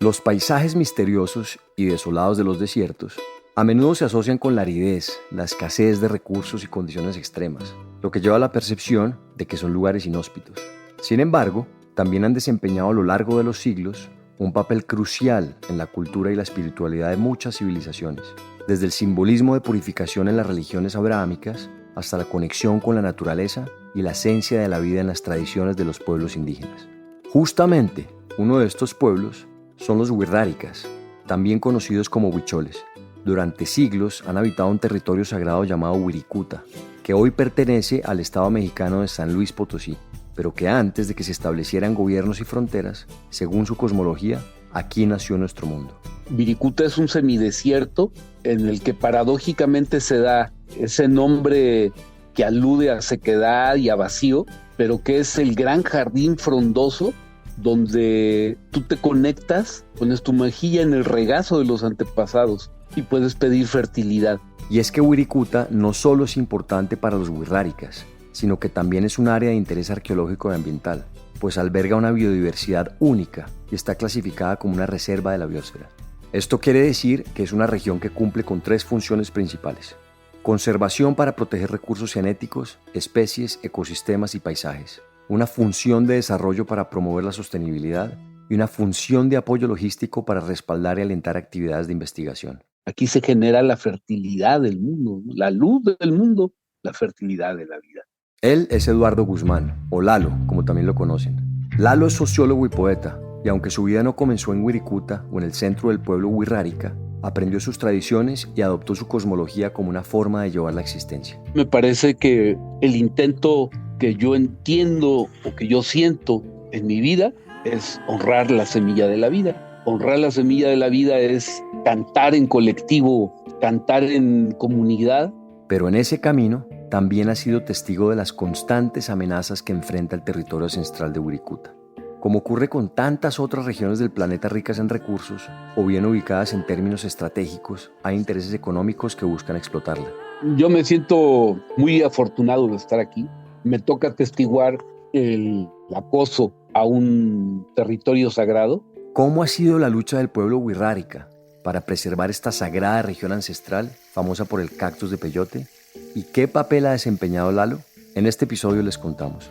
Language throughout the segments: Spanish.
Los paisajes misteriosos y desolados de los desiertos a menudo se asocian con la aridez, la escasez de recursos y condiciones extremas, lo que lleva a la percepción de que son lugares inhóspitos. Sin embargo, también han desempeñado a lo largo de los siglos un papel crucial en la cultura y la espiritualidad de muchas civilizaciones, desde el simbolismo de purificación en las religiones abrahámicas hasta la conexión con la naturaleza y la esencia de la vida en las tradiciones de los pueblos indígenas. Justamente, uno de estos pueblos son los wixárikas, también conocidos como huicholes. Durante siglos han habitado un territorio sagrado llamado Wirikuta, que hoy pertenece al estado mexicano de San Luis Potosí, pero que antes de que se establecieran gobiernos y fronteras, según su cosmología, aquí nació nuestro mundo. Wirikuta es un semidesierto en el que paradójicamente se da ese nombre que alude a sequedad y a vacío, pero que es el gran jardín frondoso donde tú te conectas, pones tu mejilla en el regazo de los antepasados y puedes pedir fertilidad. Y es que Wirikuta no solo es importante para los wixárikas, sino que también es un área de interés arqueológico y ambiental, pues alberga una biodiversidad única y está clasificada como una reserva de la biosfera. Esto quiere decir que es una región que cumple con 3 funciones principales: conservación para proteger recursos genéticos, especies, ecosistemas y paisajes, una función de desarrollo para promover la sostenibilidad y una función de apoyo logístico para respaldar y alentar actividades de investigación. Aquí se genera la fertilidad del mundo, ¿no? La luz del mundo, la fertilidad de la vida. Él es Eduardo Guzmán, o Lalo, como también lo conocen. Lalo es sociólogo y poeta, y aunque su vida no comenzó en Wirikuta o en el centro del pueblo wixárika, aprendió sus tradiciones y adoptó su cosmología como una forma de llevar la existencia. Me parece que el intento que yo entiendo o que yo siento en mi vida es honrar la semilla de la vida. Honrar la semilla de la vida es cantar en colectivo, cantar en comunidad. Pero en ese camino también ha sido testigo de las constantes amenazas que enfrenta el territorio ancestral de Wirikuta. Como ocurre con tantas otras regiones del planeta ricas en recursos, o bien ubicadas en términos estratégicos, hay intereses económicos que buscan explotarla. Yo me siento muy afortunado de estar aquí. Me toca atestiguar el acoso a un territorio sagrado. ¿Cómo ha sido la lucha del pueblo wixárika para preservar esta sagrada región ancestral, famosa por el cactus de peyote? ¿Y qué papel ha desempeñado Lalo? En este episodio les contamos.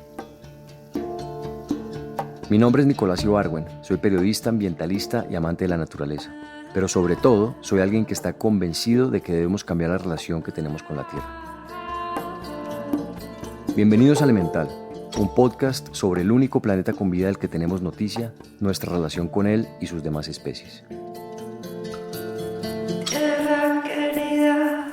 Mi nombre es Nicolás Ibargüen, soy periodista, ambientalista y amante de la naturaleza. Pero sobre todo, soy alguien que está convencido de que debemos cambiar la relación que tenemos con la Tierra. Bienvenidos a Elemental, un podcast sobre el único planeta con vida del que tenemos noticia, nuestra relación con él y sus demás especies. Tierra querida.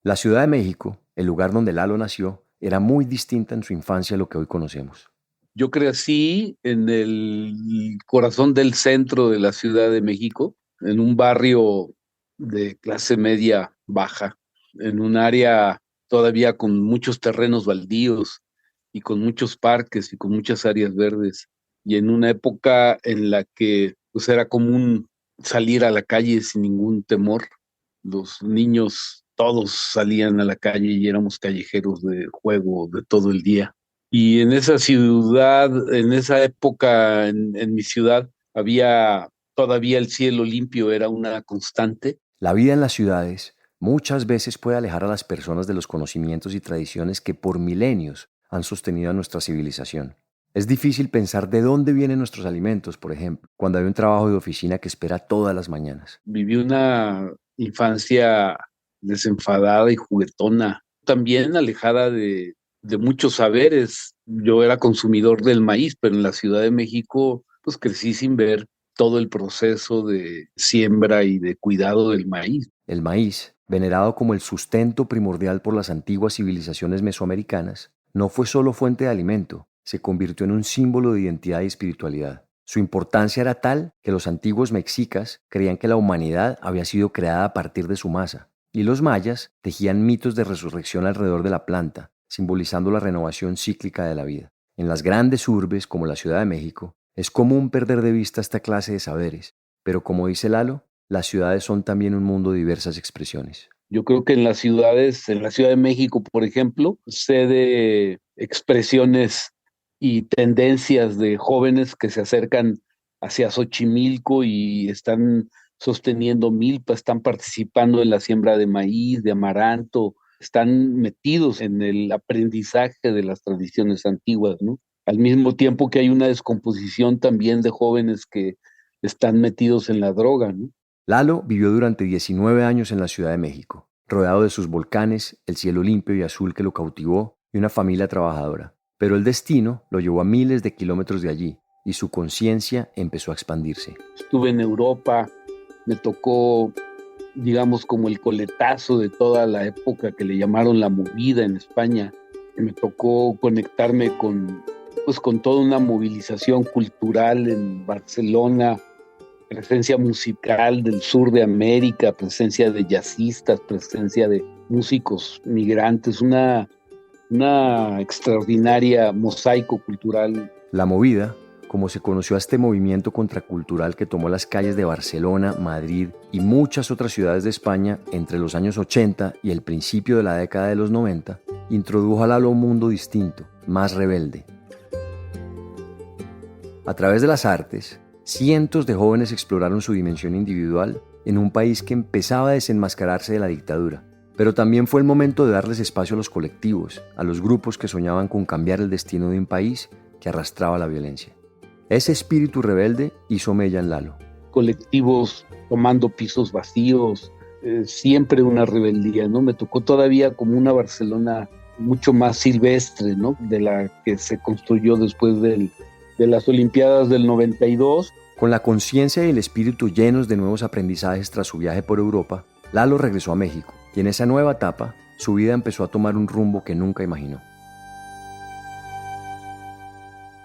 La Ciudad de México, el lugar donde Lalo nació, era muy distinta en su infancia a lo que hoy conocemos. Yo crecí en el corazón del centro de la Ciudad de México, en un barrio de clase media baja, en un área todavía con muchos terrenos baldíos y con muchos parques y con muchas áreas verdes, y en una época en la que pues, era común salir a la calle sin ningún temor. Los niños todos salían a la calle y éramos callejeros de juego de todo el día. Y en esa ciudad, en esa época, en mi ciudad, había todavía el cielo limpio, era una constante. La vida en las ciudades muchas veces puede alejar a las personas de los conocimientos y tradiciones que por milenios han sostenido a nuestra civilización. Es difícil pensar de dónde vienen nuestros alimentos, por ejemplo, cuando hay un trabajo de oficina que espera todas las mañanas. Viví una infancia desenfadada y juguetona, también alejada de muchos saberes. Yo era consumidor del maíz, pero en la Ciudad de México pues crecí sin ver todo el proceso de siembra y de cuidado del maíz. El maíz, venerado como el sustento primordial por las antiguas civilizaciones mesoamericanas, no fue solo fuente de alimento, se convirtió en un símbolo de identidad y espiritualidad. Su importancia era tal que los antiguos mexicas creían que la humanidad había sido creada a partir de su masa, y los mayas tejían mitos de resurrección alrededor de la planta, simbolizando la renovación cíclica de la vida. En las grandes urbes, como la Ciudad de México, es común perder de vista esta clase de saberes, pero como dice Lalo, las ciudades son también un mundo de diversas expresiones. Yo creo que en las ciudades, en la Ciudad de México, por ejemplo, sé de expresiones y tendencias de jóvenes que se acercan hacia Xochimilco y están sosteniendo milpa, están participando en la siembra de maíz, de amaranto, están metidos en el aprendizaje de las tradiciones antiguas, ¿no? Al mismo tiempo que hay una descomposición también de jóvenes que están metidos en la droga, ¿no? Lalo vivió durante 19 años en la Ciudad de México, rodeado de sus volcanes, el cielo limpio y azul que lo cautivó y una familia trabajadora. Pero el destino lo llevó a miles de kilómetros de allí y su conciencia empezó a expandirse. Estuve en Europa, me tocó, digamos, como el coletazo de toda la época que le llamaron la movida en España. Me tocó conectarme con toda una movilización cultural en Barcelona, presencia musical del sur de América, presencia de jazzistas, presencia de músicos migrantes, una extraordinaria mosaico cultural. La movida, como se conoció a este movimiento contracultural que tomó las calles de Barcelona, Madrid y muchas otras ciudades de España entre los años 80 y el principio de la década de los 90, introdujo a Lalo a un mundo distinto, más rebelde. A través de las artes, cientos de jóvenes exploraron su dimensión individual en un país que empezaba a desenmascararse de la dictadura. Pero también fue el momento de darles espacio a los colectivos, a los grupos que soñaban con cambiar el destino de un país que arrastraba la violencia. Ese espíritu rebelde hizo mella en Lalo. Colectivos tomando pisos vacíos, siempre una rebeldía, ¿no? Me tocó todavía como una Barcelona mucho más silvestre, ¿no? De la que se construyó después de las Olimpiadas del 92. Con la conciencia y el espíritu llenos de nuevos aprendizajes tras su viaje por Europa, Lalo regresó a México y en esa nueva etapa su vida empezó a tomar un rumbo que nunca imaginó.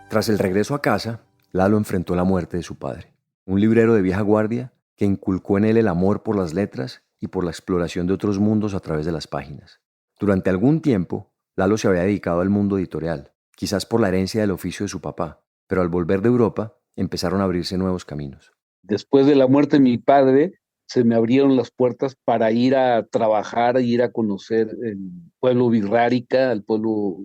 Tras el regreso a casa, Lalo enfrentó la muerte de su padre, un librero de vieja guardia que inculcó en él el amor por las letras y por la exploración de otros mundos a través de las páginas. Durante algún tiempo, Lalo se había dedicado al mundo editorial, quizás por la herencia del oficio de su papá, pero al volver de Europa empezaron a abrirse nuevos caminos. Después de la muerte de mi padre, se me abrieron las puertas para ir a trabajar, ir a conocer el pueblo Wixárika, el pueblo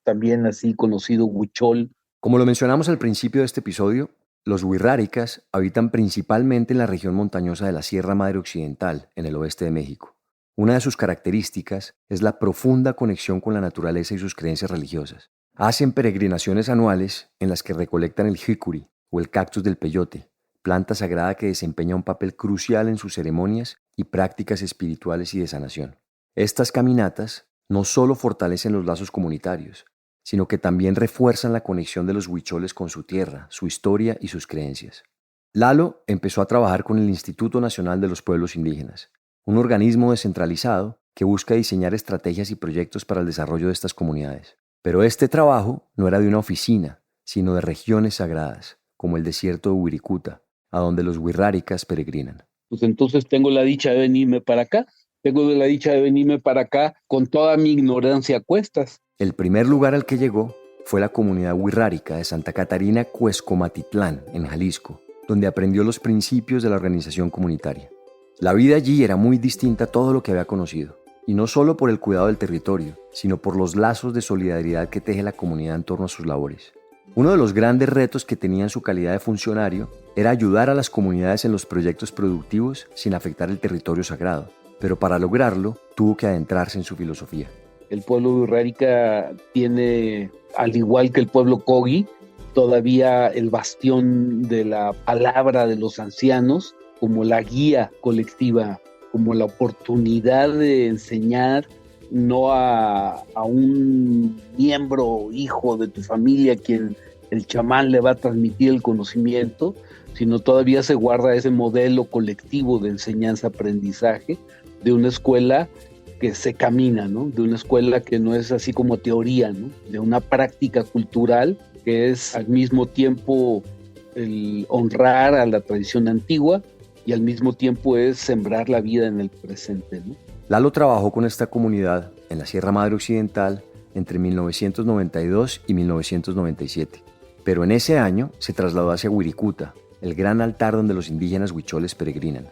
también así conocido Huichol. Como lo mencionamos al principio de este episodio, los wixárikas habitan principalmente en la región montañosa de la Sierra Madre Occidental, en el oeste de México. Una de sus características es la profunda conexión con la naturaleza y sus creencias religiosas. Hacen peregrinaciones anuales en las que recolectan el jicuri o el cactus del peyote, planta sagrada que desempeña un papel crucial en sus ceremonias y prácticas espirituales y de sanación. Estas caminatas no solo fortalecen los lazos comunitarios, sino que también refuerzan la conexión de los huicholes con su tierra, su historia y sus creencias. Lalo empezó a trabajar con el Instituto Nacional de los Pueblos Indígenas, un organismo descentralizado que busca diseñar estrategias y proyectos para el desarrollo de estas comunidades. Pero este trabajo no era de una oficina, sino de regiones sagradas, como el desierto de Wirikuta, a donde los wixárikas peregrinan. Pues entonces tengo la dicha de venirme para acá. Tengo la dicha de venirme para acá con toda mi ignorancia a cuestas. El primer lugar al que llegó fue la comunidad wixárika de Santa Catarina Cuescomatitlán, en Jalisco, donde aprendió los principios de la organización comunitaria. La vida allí era muy distinta a todo lo que había conocido, y no solo por el cuidado del territorio, sino por los lazos de solidaridad que teje la comunidad en torno a sus labores. Uno de los grandes retos que tenía en su calidad de funcionario era ayudar a las comunidades en los proyectos productivos sin afectar el territorio sagrado, pero para lograrlo tuvo que adentrarse en su filosofía. El pueblo wixárika tiene, al igual que el pueblo Kogi, todavía el bastión de la palabra de los ancianos como la guía colectiva, como la oportunidad de enseñar no a un miembro, hijo de tu familia, quien el chamán le va a transmitir el conocimiento, sino todavía se guarda ese modelo colectivo de enseñanza-aprendizaje de una escuela que se camina, ¿no? De una escuela que no es así como teoría, ¿no? De una práctica cultural que es al mismo tiempo el honrar a la tradición antigua y al mismo tiempo es sembrar la vida en el presente, ¿no? Lalo trabajó con esta comunidad en la Sierra Madre Occidental entre 1992 y 1997, pero en ese año se trasladó hacia Wirikuta, el gran altar donde los indígenas huicholes peregrinan.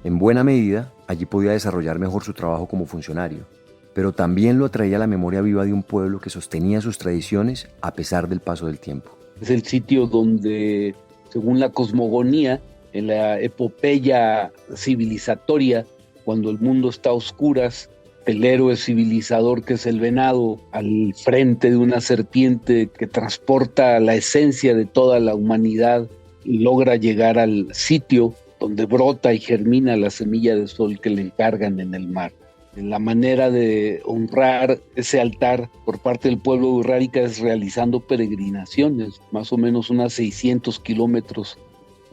En buena medida, allí podía desarrollar mejor su trabajo como funcionario, pero también lo atraía la memoria viva de un pueblo que sostenía sus tradiciones a pesar del paso del tiempo. Es el sitio donde, según la cosmogonía, en la epopeya civilizatoria, cuando el mundo está a oscuras, el héroe civilizador que es el venado, al frente de una serpiente que transporta la esencia de toda la humanidad, logra llegar al sitio donde brota y germina la semilla de sol que le encargan en el mar. La manera de honrar ese altar por parte del pueblo urrárica es realizando peregrinaciones, más o menos unas 600 kilómetros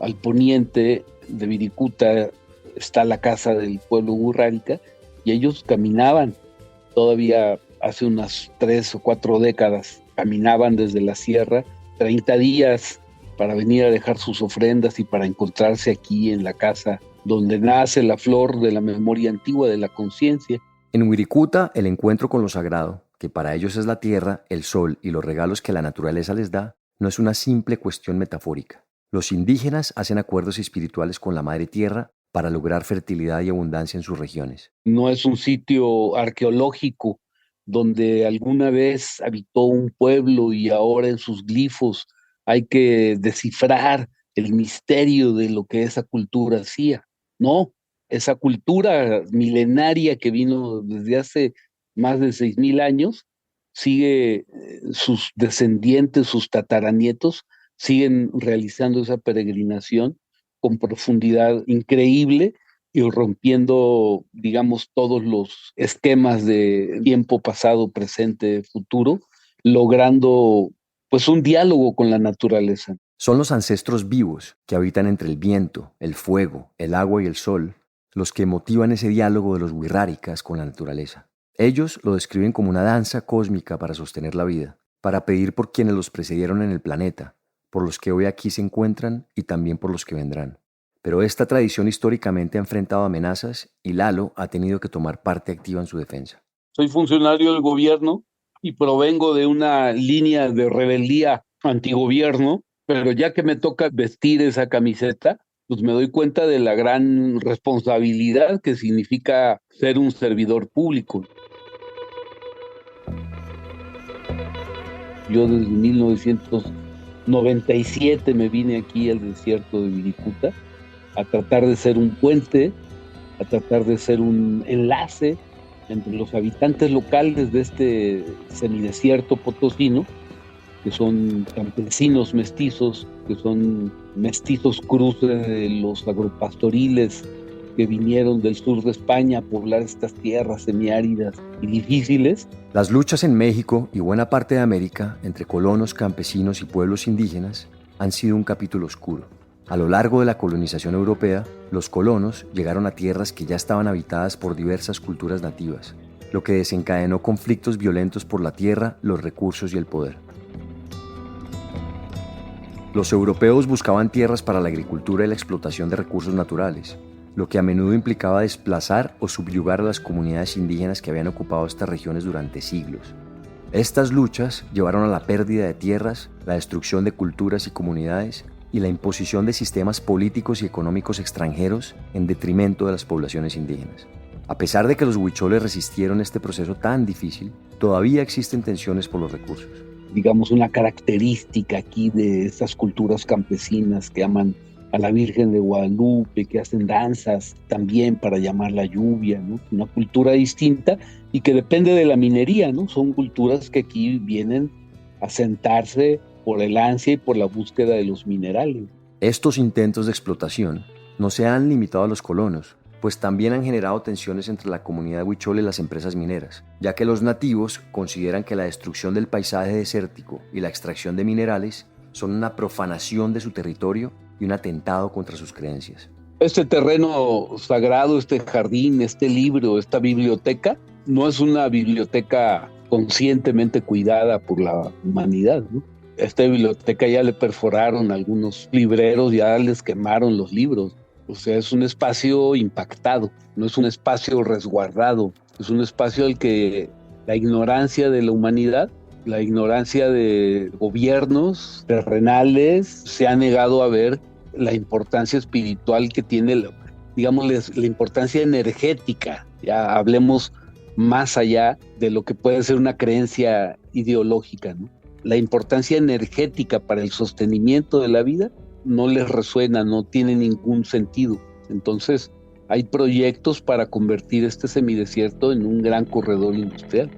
al poniente de Wirikuta está la casa del pueblo urrárica, y ellos caminaban, todavía hace unas 3 o 4 décadas, caminaban desde la sierra 30 días para venir a dejar sus ofrendas y para encontrarse aquí en la casa donde nace la flor de la memoria antigua de la conciencia. En Wirikuta, el encuentro con lo sagrado, que para ellos es la tierra, el sol y los regalos que la naturaleza les da, no es una simple cuestión metafórica. Los indígenas hacen acuerdos espirituales con la madre tierra para lograr fertilidad y abundancia en sus regiones. No es un sitio arqueológico donde alguna vez habitó un pueblo y ahora en sus glifos hay que descifrar el misterio de lo que esa cultura hacía. No, esa cultura milenaria que vino desde hace más de 6,000 años, sigue, sus descendientes, sus tataranietos, siguen realizando esa peregrinación con profundidad increíble y rompiendo, digamos, todos los esquemas de tiempo pasado, presente, futuro, logrando pues un diálogo con la naturaleza. Son los ancestros vivos que habitan entre el viento, el fuego, el agua y el sol, los que motivan ese diálogo de los wirráricas con la naturaleza. Ellos lo describen como una danza cósmica para sostener la vida, para pedir por quienes los precedieron en el planeta, por los que hoy aquí se encuentran y también por los que vendrán. Pero esta tradición históricamente ha enfrentado amenazas y Lalo ha tenido que tomar parte activa en su defensa. Soy funcionario del gobierno y provengo de una línea de rebeldía antigobierno, pero ya que me toca vestir esa camiseta, pues me doy cuenta de la gran responsabilidad que significa ser un servidor público. Yo desde 1997 me vine aquí al desierto de Wirikuta a tratar de ser un puente, a tratar de ser un enlace entre los habitantes locales de este semidesierto potosino, que son campesinos mestizos, que son mestizos cruces de los agropastoriles que vinieron del sur de España a poblar estas tierras semiáridas y difíciles. Las luchas en México y buena parte de América entre colonos, campesinos y pueblos indígenas han sido un capítulo oscuro. A lo largo de la colonización europea, los colonos llegaron a tierras que ya estaban habitadas por diversas culturas nativas, lo que desencadenó conflictos violentos por la tierra, los recursos y el poder. Los europeos buscaban tierras para la agricultura y la explotación de recursos naturales, lo que a menudo implicaba desplazar o subyugar a las comunidades indígenas que habían ocupado estas regiones durante siglos. Estas luchas llevaron a la pérdida de tierras, la destrucción de culturas y comunidades y la imposición de sistemas políticos y económicos extranjeros en detrimento de las poblaciones indígenas. A pesar de que los huicholes resistieron este proceso tan difícil, todavía existen tensiones por los recursos. Digamos, una característica aquí de estas culturas campesinas que aman a la Virgen de Guadalupe, que hacen danzas también para llamar la lluvia, ¿no? Una cultura distinta y que depende de la minería, ¿no? Son culturas que aquí vienen a sentarse por el ansia y por la búsqueda de los minerales. Estos intentos de explotación no se han limitado a los colonos, pues también han generado tensiones entre la comunidad huichol y las empresas mineras, ya que los nativos consideran que la destrucción del paisaje desértico y la extracción de minerales son una profanación de su territorio y un atentado contra sus creencias. Este terreno sagrado, este jardín, este libro, esta biblioteca, no es una biblioteca conscientemente cuidada por la humanidad, ¿no? Esta biblioteca ya le perforaron algunos libreros, ya les quemaron los libros. O sea, es un espacio impactado, no es un espacio resguardado, es un espacio al que la ignorancia de la humanidad, la ignorancia de gobiernos terrenales se ha negado a ver la importancia espiritual que tiene digamos, la importancia energética. Ya hablemos más allá de lo que puede ser una creencia ideológica, ¿no? La importancia energética para el sostenimiento de la vida no les resuena, no tiene ningún sentido. Entonces, hay proyectos para convertir este semidesierto en un gran corredor industrial.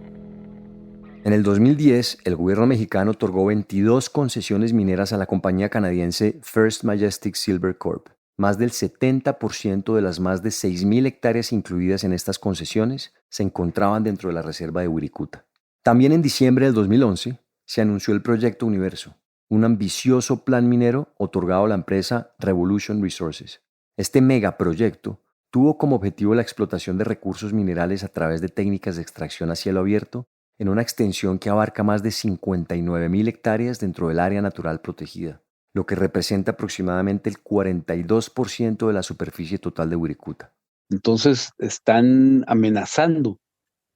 En el 2010, el gobierno mexicano otorgó 22 concesiones mineras a la compañía canadiense First Majestic Silver Corp. Más del 70% de las más de 6.000 hectáreas incluidas en estas concesiones se encontraban dentro de la reserva de Wirikuta. También en diciembre del 2011 se anunció el Proyecto Universo, un ambicioso plan minero otorgado a la empresa Revolution Resources. Este megaproyecto tuvo como objetivo la explotación de recursos minerales a través de técnicas de extracción a cielo abierto en una extensión que abarca más de 59.000 hectáreas dentro del área natural protegida, lo que representa aproximadamente el 42% de la superficie total de Wirikuta. Entonces están amenazando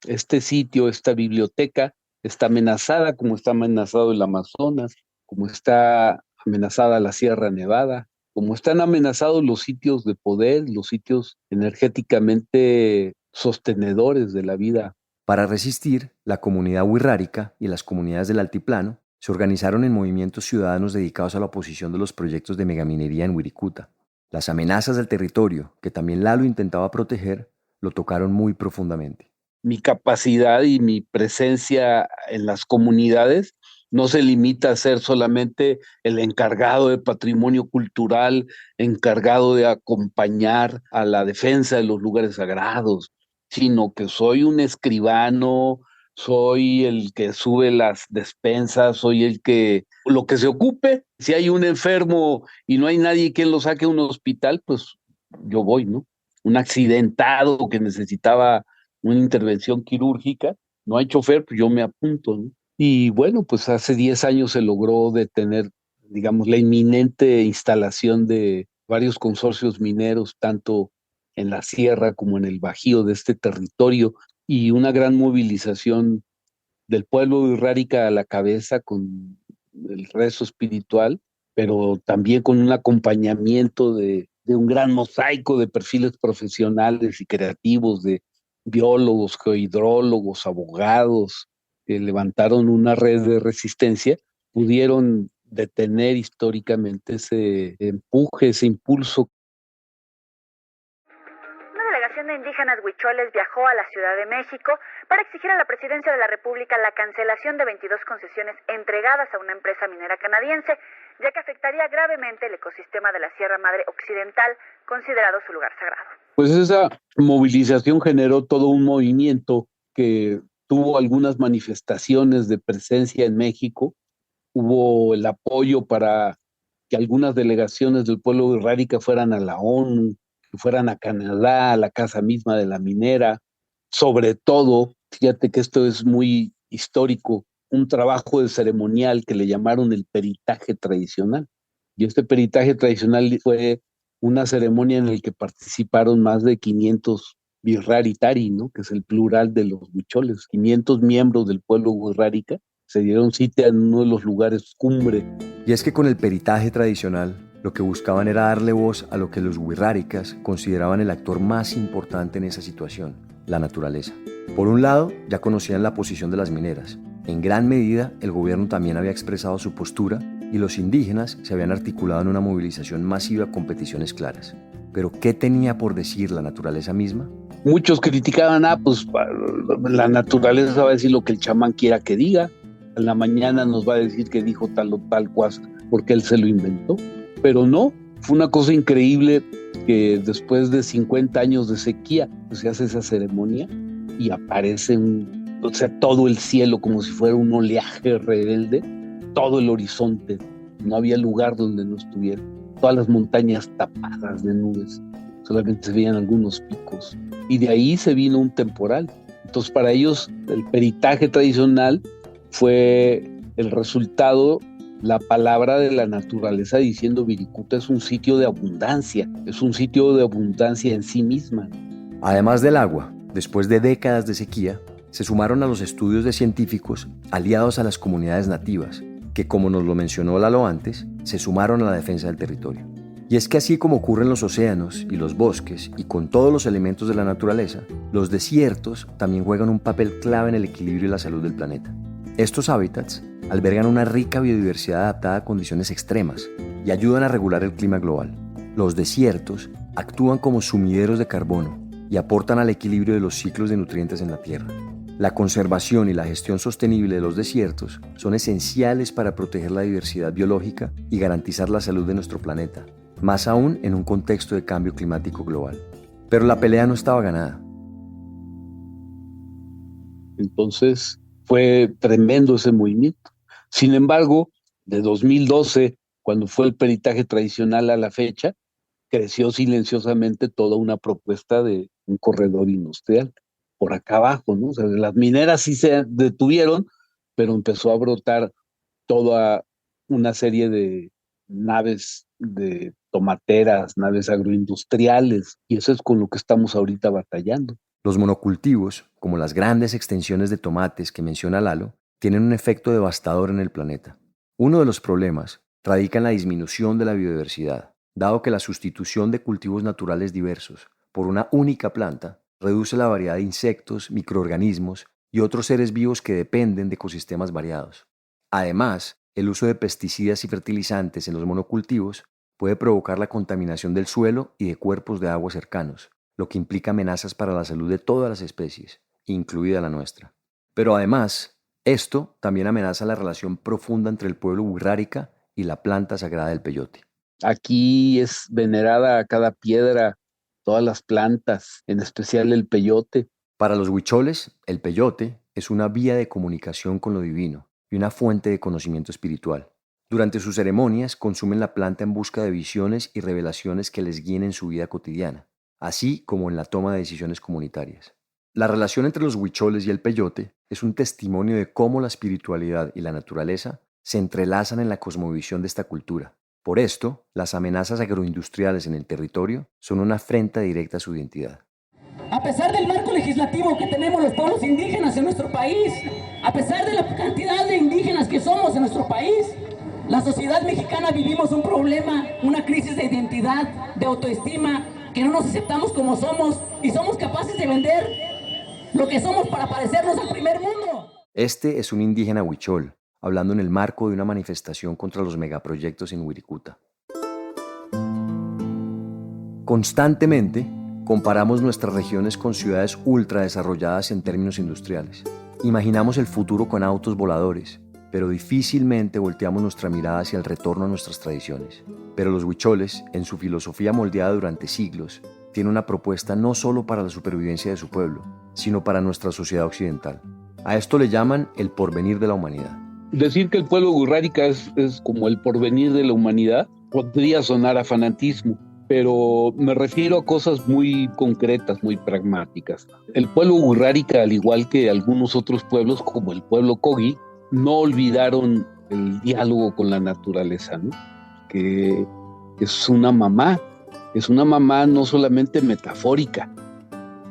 este sitio, esta biblioteca, está amenazada como está amenazado el Amazonas, como está amenazada la Sierra Nevada, como están amenazados los sitios de poder, los sitios energéticamente sostenedores de la vida. Para resistir, la comunidad wixárika y las comunidades del altiplano se organizaron en movimientos ciudadanos dedicados a la oposición de los proyectos de megaminería en Wirikuta. Las amenazas del territorio, que también Lalo intentaba proteger, lo tocaron muy profundamente. Mi capacidad y mi presencia en las comunidades no se limita a ser solamente el encargado de patrimonio cultural, encargado de acompañar a la defensa de los lugares sagrados, sino que soy un escribano, soy el que sube las despensas, soy el que, lo que se ocupe. Si hay un enfermo y no hay nadie quien lo saque a un hospital, pues yo voy, ¿no? Un accidentado que necesitaba una intervención quirúrgica, no hay chofer, pues yo me apunto, ¿no? Y bueno, pues hace 10 años se logró detener, digamos, la inminente instalación de varios consorcios mineros, tanto en la sierra como en el bajío de este territorio, y una gran movilización del pueblo wixárika a la cabeza con el rezo espiritual, pero también con un acompañamiento de un gran mosaico de perfiles profesionales y creativos, de biólogos, geohidrólogos, abogados, que levantaron una red de resistencia, pudieron detener históricamente ese empuje, ese impulso. Una delegación de indígenas huicholes viajó a la Ciudad de México para exigir a la Presidencia de la República la cancelación de 22 concesiones entregadas a una empresa minera canadiense, ya que afectaría gravemente el ecosistema de la Sierra Madre Occidental, considerado su lugar sagrado. Pues esa movilización generó todo un movimiento que tuvo algunas manifestaciones de presencia en México. Hubo el apoyo para que algunas delegaciones del pueblo wixárika fueran a la ONU, que fueran a Canadá, a la casa misma de la minera. Sobre todo, fíjate que esto es muy histórico, un trabajo de ceremonial que le llamaron el peritaje tradicional. Y este peritaje tradicional fue una ceremonia en la que participaron más de 500 wixáritari, ¿no? Que es el plural de los huicholes, 500 miembros del pueblo wixárika se dieron cita en uno de los lugares cumbre. Y es que con el peritaje tradicional, lo que buscaban era darle voz a lo que los wixárikas consideraban el actor más importante en esa situación, la naturaleza. Por un lado, ya conocían la posición de las mineras. En gran medida, el gobierno también había expresado su postura y los indígenas se habían articulado en una movilización masiva con peticiones claras. Pero, ¿qué tenía por decir la naturaleza misma? Muchos criticaban, pues la naturaleza va a decir lo que el chamán quiera que diga. En la mañana nos va a decir que dijo tal o tal cosa porque él se lo inventó. Pero no, fue una cosa increíble que después de 50 años de sequía, pues se hace esa ceremonia y aparece todo el cielo como si fuera un oleaje rebelde, todo el horizonte, no había lugar donde no estuviera, todas las montañas tapadas de nubes, solamente se veían algunos picos, y de ahí se vino un temporal. Entonces para ellos el peritaje tradicional fue el resultado, la palabra de la naturaleza diciendo Wirikuta es un sitio de abundancia, es un sitio de abundancia en sí misma. Además del agua, después de décadas de sequía, se sumaron a los estudios de científicos aliados a las comunidades nativas, que como nos lo mencionó Lalo antes, se sumaron a la defensa del territorio. Y es que así como ocurre en los océanos y los bosques y con todos los elementos de la naturaleza, los desiertos también juegan un papel clave en el equilibrio y la salud del planeta. Estos hábitats albergan una rica biodiversidad adaptada a condiciones extremas y ayudan a regular el clima global. Los desiertos actúan como sumideros de carbono y aportan al equilibrio de los ciclos de nutrientes en la Tierra. La conservación y la gestión sostenible de los desiertos son esenciales para proteger la diversidad biológica y garantizar la salud de nuestro planeta, más aún en un contexto de cambio climático global. Pero la pelea no estaba ganada. Entonces fue tremendo ese movimiento. Sin embargo, de 2012, cuando fue el peritaje tradicional a la fecha, creció silenciosamente toda una propuesta de un corredor industrial por acá abajo, ¿no? O sea, las mineras sí se detuvieron, pero empezó a brotar toda una serie de naves de tomateras, naves agroindustriales, y eso es con lo que estamos ahorita batallando. Los monocultivos, como las grandes extensiones de tomates que menciona Lalo, tienen un efecto devastador en el planeta. Uno de los problemas radica en la disminución de la biodiversidad, dado que la sustitución de cultivos naturales diversos por una única planta reduce la variedad de insectos, microorganismos y otros seres vivos que dependen de ecosistemas variados. Además, el uso de pesticidas y fertilizantes en los monocultivos puede provocar la contaminación del suelo y de cuerpos de agua cercanos, lo que implica amenazas para la salud de todas las especies, incluida la nuestra. Pero además, esto también amenaza la relación profunda entre el pueblo wixárika y la planta sagrada del peyote. Aquí es venerada a cada piedra, todas las plantas, en especial el peyote. Para los huicholes, el peyote es una vía de comunicación con lo divino y una fuente de conocimiento espiritual. Durante sus ceremonias consumen la planta en busca de visiones y revelaciones que les guíen en su vida cotidiana, así como en la toma de decisiones comunitarias. La relación entre los huicholes y el peyote es un testimonio de cómo la espiritualidad y la naturaleza se entrelazan en la cosmovisión de esta cultura. Por esto, las amenazas agroindustriales en el territorio son una afrenta directa a su identidad. A pesar del marco legislativo que tenemos los pueblos indígenas en nuestro país, a pesar de la cantidad de indígenas que somos en nuestro país, la sociedad mexicana vivimos un problema, una crisis de identidad, de autoestima, que no nos aceptamos como somos y somos capaces de vender lo que somos para parecernos al primer mundo. Este es un indígena huichol, hablando en el marco de una manifestación contra los megaproyectos en Wirikuta. Constantemente comparamos nuestras regiones con ciudades ultradesarrolladas en términos industriales. Imaginamos el futuro con autos voladores, pero difícilmente volteamos nuestra mirada hacia el retorno a nuestras tradiciones. Pero los huicholes, en su filosofía moldeada durante siglos, tienen una propuesta no solo para la supervivencia de su pueblo, sino para nuestra sociedad occidental. A esto le llaman el porvenir de la humanidad. Decir que el pueblo wixárika es como el porvenir de la humanidad podría sonar a fanatismo, pero me refiero a cosas muy concretas, muy pragmáticas. El pueblo wixárika, al igual que algunos otros pueblos, como el pueblo Kogi, no olvidaron el diálogo con la naturaleza, ¿no? Que es una mamá no solamente metafórica,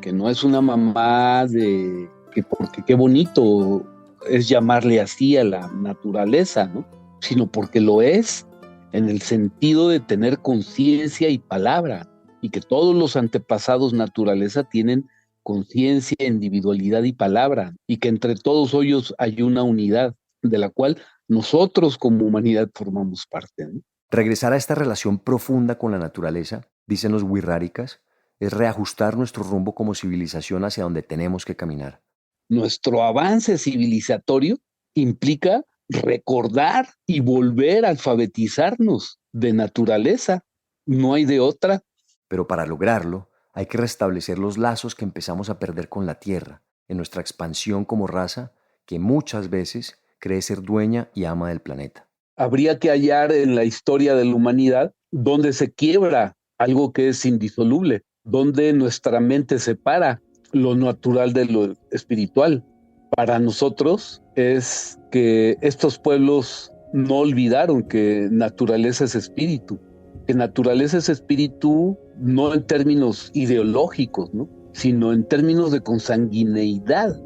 que no es una mamá de que porque qué bonito es llamarle así a la naturaleza, ¿no? Sino porque lo es en el sentido de tener conciencia y palabra, y que todos los antepasados naturaleza tienen conciencia, individualidad y palabra, y que entre todos ellos hay una unidad de la cual nosotros como humanidad formamos parte, ¿no? Regresar a esta relación profunda con la naturaleza, dicen los wixárikas, es reajustar nuestro rumbo como civilización hacia donde tenemos que caminar. Nuestro avance civilizatorio implica recordar y volver a alfabetizarnos de naturaleza. No hay de otra. Pero para lograrlo, hay que restablecer los lazos que empezamos a perder con la tierra, en nuestra expansión como raza, que muchas veces cree ser dueña y ama del planeta. Habría que hallar en la historia de la humanidad donde se quiebra algo que es indisoluble, donde nuestra mente separa lo natural de lo espiritual. Para nosotros es que estos pueblos no olvidaron que naturaleza es espíritu, que naturaleza es espíritu no en términos ideológicos, ¿no? Sino en términos de consanguineidad,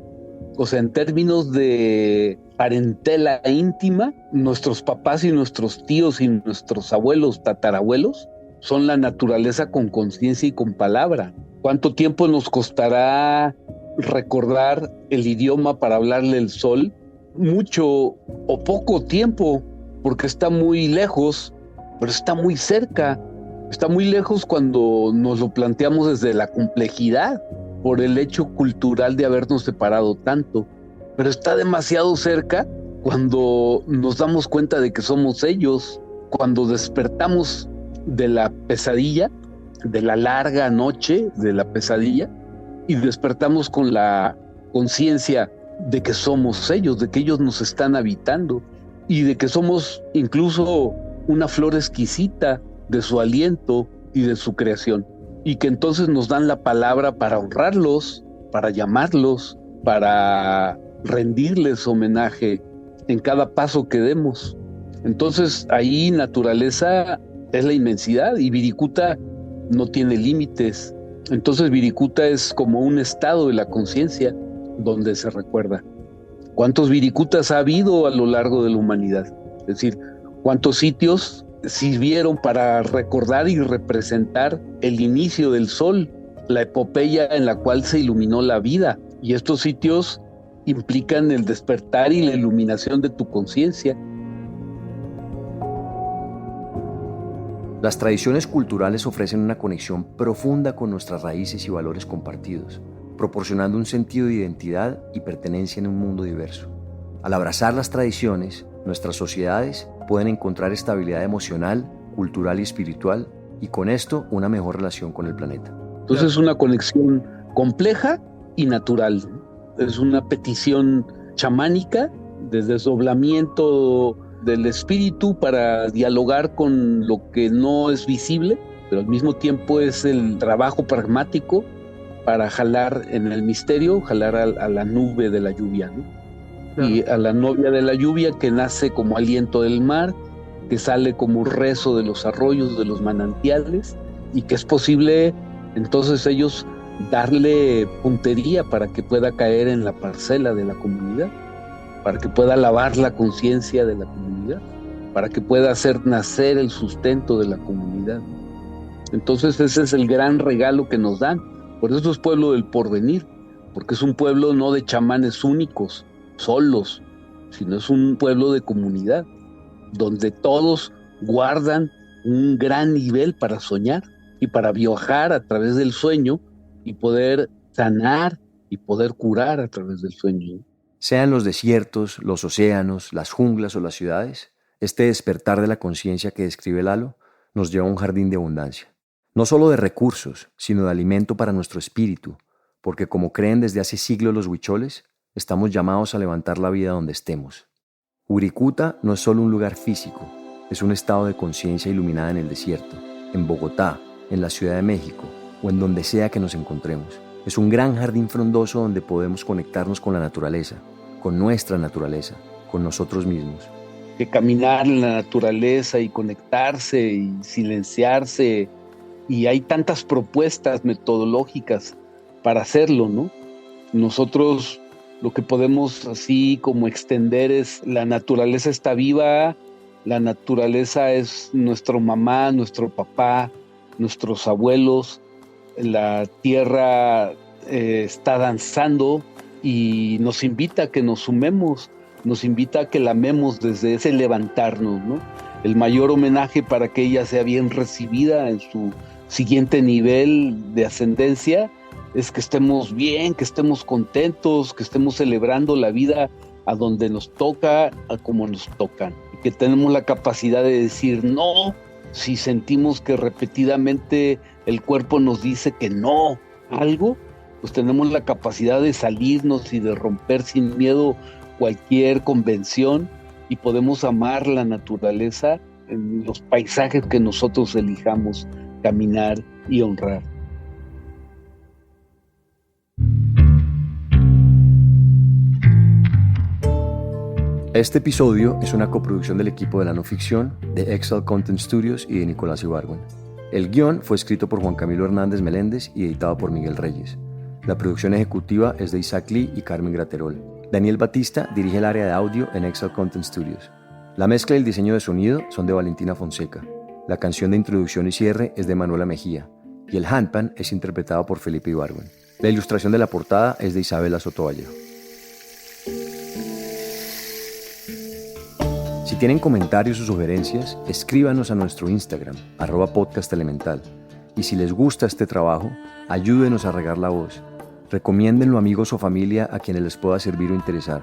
o sea, en términos de parentela íntima. Nuestros papás y nuestros tíos y nuestros abuelos, tatarabuelos, son la naturaleza con conciencia y con palabra. ¿Cuánto tiempo nos costará recordar el idioma para hablarle al sol? Mucho o poco tiempo, porque está muy lejos, pero está muy cerca. Está muy lejos cuando nos lo planteamos desde la complejidad, por el hecho cultural de habernos separado tanto. Pero está demasiado cerca cuando nos damos cuenta de que somos ellos, cuando despertamos de la pesadilla, de la larga noche, de la pesadilla, y despertamos con la conciencia de que somos ellos, de que ellos nos están habitando y de que somos incluso una flor exquisita de su aliento y de su creación, y que entonces nos dan la palabra para honrarlos, para llamarlos, para rendirles homenaje en cada paso que demos. Entonces ahí naturaleza es la inmensidad y Wirikuta no tiene límites. Entonces Wirikuta es como un estado de la conciencia donde se recuerda. ¿Cuántos Wirikutas ha habido a lo largo de la humanidad? Es decir, ¿cuántos sitios sirvieron para recordar y representar el inicio del sol, la epopeya en la cual se iluminó la vida? Y estos sitios implican el despertar y la iluminación de tu conciencia. Las tradiciones culturales ofrecen una conexión profunda con nuestras raíces y valores compartidos, proporcionando un sentido de identidad y pertenencia en un mundo diverso. Al abrazar las tradiciones, nuestras sociedades pueden encontrar estabilidad emocional, cultural y espiritual, y con esto una mejor relación con el planeta. Entonces es una conexión compleja y natural. Es una petición chamánica de desdoblamiento del espíritu para dialogar con lo que no es visible, pero al mismo tiempo es el trabajo pragmático para jalar en el misterio, jalar a la nube de la lluvia, ¿no? Claro. Y a la novia de la lluvia que nace como aliento del mar, que sale como rezo de los arroyos, de los manantiales, y que es posible entonces ellos darle puntería para que pueda caer en la parcela de la comunidad, para que pueda lavar la conciencia de la comunidad, para que pueda hacer nacer el sustento de la comunidad. Entonces ese es el gran regalo que nos dan. Por eso es pueblo del porvenir, porque es un pueblo no de chamanes únicos, solos, sino es un pueblo de comunidad, donde todos guardan un gran nivel para soñar y para viajar a través del sueño y poder sanar y poder curar a través del sueño. Sean los desiertos, los océanos, las junglas o las ciudades, este despertar de la conciencia que describe Lalo nos lleva a un jardín de abundancia. No solo de recursos, sino de alimento para nuestro espíritu, porque como creen desde hace siglos los huicholes, estamos llamados a levantar la vida donde estemos. Wirikuta no es solo un lugar físico, es un estado de conciencia iluminada en el desierto, en Bogotá, en la Ciudad de México o en donde sea que nos encontremos. Es un gran jardín frondoso donde podemos conectarnos con la naturaleza, con nuestra naturaleza, con nosotros mismos. Que caminar en la naturaleza y conectarse y silenciarse, y hay tantas propuestas metodológicas para hacerlo, ¿no? Nosotros lo que podemos así como extender es: la naturaleza está viva, la naturaleza es nuestra mamá, nuestro papá, nuestros abuelos, la tierra está danzando y nos invita a que nos sumemos, nos invita a que la amemos desde ese levantarnos, ¿no? El mayor homenaje para que ella sea bien recibida en su siguiente nivel de ascendencia es que estemos bien, que estemos contentos, que estemos celebrando la vida a donde nos toca, a como nos tocan, y que tenemos la capacidad de decir no si sentimos que repetidamente el cuerpo nos dice que no algo, pues tenemos la capacidad de salirnos y de romper sin miedo cualquier convención y podemos amar la naturaleza en los paisajes que nosotros elijamos caminar y honrar. Este episodio es una coproducción del equipo de la no ficción, de Excel Content Studios y de Nicolás Ibargüen. El guión fue escrito por Juan Camilo Hernández Meléndez y editado por Miguel Reyes. La producción ejecutiva es de Isaac Lee y Carmen Graterol. Daniel Batista dirige el área de audio en Excel Content Studios. La mezcla y el diseño de sonido son de Valentina Fonseca. La canción de introducción y cierre es de Manuela Mejía y el handpan es interpretado por Felipe Ibargüen. La ilustración de la portada es de Isabela Sotovallejo. Si tienen comentarios o sugerencias, escríbanos a nuestro Instagram, @podcastelemental. Y si les gusta este trabajo, ayúdenos a regar la voz. Recomiéndenlo a amigos o familia a quienes les pueda servir o interesar.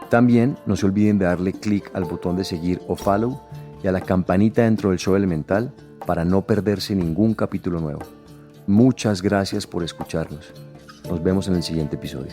También no se olviden de darle clic al botón de seguir o follow y a la campanita dentro del show Elemental para no perderse ningún capítulo nuevo. Muchas gracias por escucharnos. Nos vemos en el siguiente episodio.